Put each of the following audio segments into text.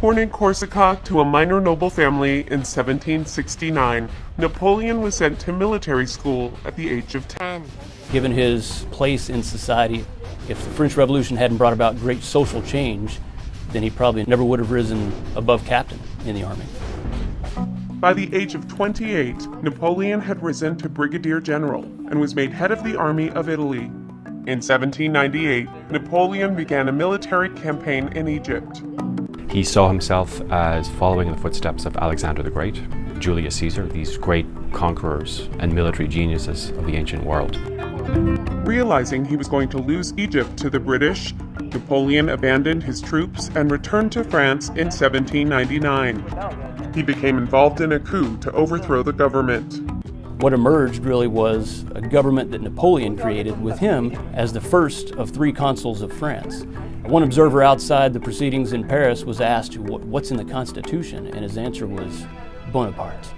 Born in Corsica to a minor noble family in 1769, Napoleon was sent to military school at the age of 10. Given his place in society, if the French Revolution hadn't brought about great social change, then he probably never would have risen above captain in the army. By the age of 28, Napoleon had risen to brigadier general and was made head of the army of Italy. In 1798, Napoleon began a military campaign in Egypt. He saw himself as following in the footsteps of Alexander the Great, Julius Caesar, these great conquerors and military geniuses of the ancient world. Realizing he was going to lose Egypt to the British, Napoleon abandoned his troops and returned to France in 1799. He became involved in a coup to overthrow the government. What emerged really was a government that Napoleon created with him as the first of 3 consuls of France. One observer outside the proceedings in Paris was asked, "What's in the Constitution?" and his answer was Bonaparte.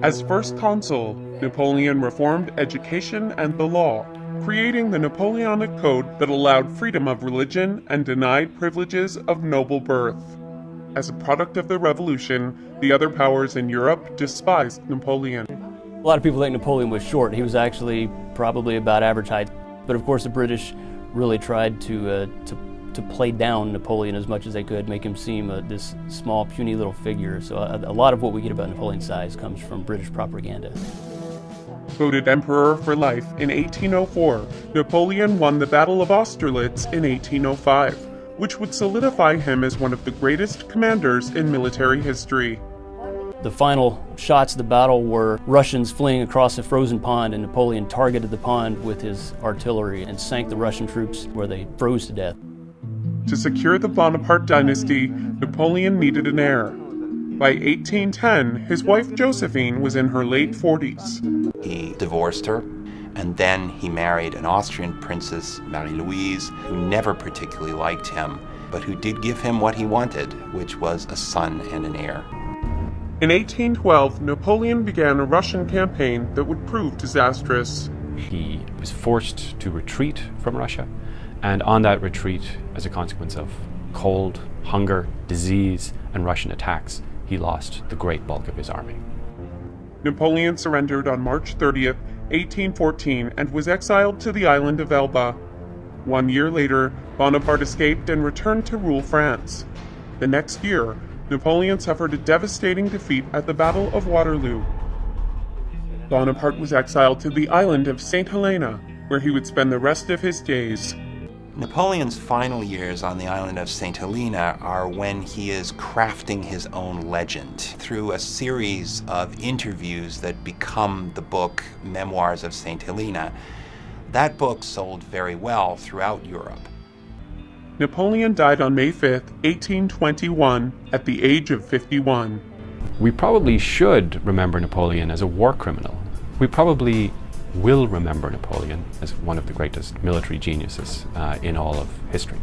As first consul, Napoleon reformed education and the law, creating the Napoleonic Code that allowed freedom of religion and denied privileges of noble birth. As a product of the revolution, the other powers in Europe despised Napoleon. A lot of people think Napoleon was short. He was actually probably about average height. But of course the British really tried to play down Napoleon as much as they could, make him seem this small, puny little figure. So a lot of what we get about Napoleon's size comes from British propaganda. Voted emperor for life in 1804, Napoleon won the Battle of Austerlitz in 1805, which would solidify him as one of the greatest commanders in military history. The final shots of the battle were Russians fleeing across a frozen pond, and Napoleon targeted the pond with his artillery and sank the Russian troops where they froze to death. To secure the Bonaparte dynasty, Napoleon needed an heir. By 1810, his wife Josephine was in her late 40s. He divorced her, and then he married an Austrian princess, Marie-Louise, who never particularly liked him, but who did give him what he wanted, which was a son and an heir. In 1812, Napoleon began a Russian campaign that would prove disastrous. He was forced to retreat from Russia, and on that retreat, as a consequence of cold, hunger, disease, and Russian attacks, he lost the great bulk of his army. Napoleon surrendered on March 30th, 1814, and was exiled to the island of Elba. 1 year later, Bonaparte escaped and returned to rule France. The next year, Napoleon suffered a devastating defeat at the Battle of Waterloo. Bonaparte was exiled to the island of St. Helena, where he would spend the rest of his days. Napoleon's final years on the island of St. Helena are when he is crafting his own legend through a series of interviews that become the book Memoirs of St. Helena. That book sold very well throughout Europe. Napoleon died on May 5th, 1821, at the age of 51. We probably should remember Napoleon as a war criminal. We probably will remember Napoleon as one of the greatest military geniuses in all of history.